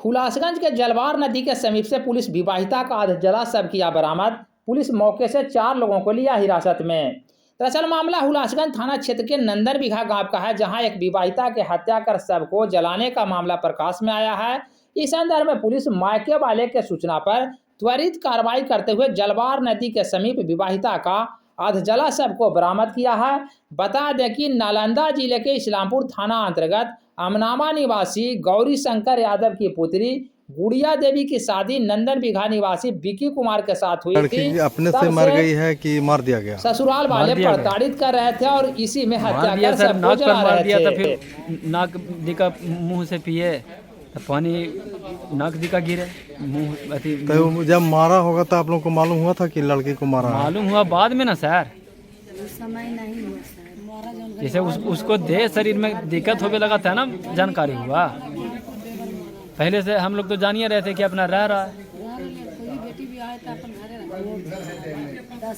हुलासगंज के जलवार नदी के समीप से पुलिस विवाहिता का अधजला शव किया बरामद। पुलिस मौके से 4 लोगों को लिया हिरासत में। दरअसल मामला हुलासगंज थाना क्षेत्र के नंदन बिघा गांव का है, जहां एक विवाहिता के हत्या कर शव को जलाने का मामला प्रकाश में आया है। इस संदर्भ में पुलिस मायके वाले के सूचना पर त्वरित कार्रवाई करते हुए जलवार नदी के समीप विवाहिता का अधजला शव को बरामद किया है। बता दें कि नालंदा जिले के इस्लामपुर थाना अंतर्गत अमनामा निवासी गौरी शंकर यादव की पुत्री गुड़िया देवी की शादी नंदन बिघा निवासी विकी कुमार के साथ हुई थी। अपने से मर गई है कि मार दिया गया? ससुराल वाले प्रताड़ित कर रहे थे और इसी में हत्या कर सबको जला रहे थे। फिर नाक दिका मुंह से पिए तो पानी नाक दिका गिरे मुंह। तो जब मारा होगा तो आप लोग को मालूम हुआ था कि लड़की को मारा? मालूम हुआ बाद में ना सर, समय नहीं हुआ सर। जैसे उसको देह शरीर में दिक्कत होने लगा था ना, जानकारी हुआ। पहले से हम लोग तो जानिए रहे थे कि अपना रह रहा है। कोई बेटी भी आए तो अपन घरे रह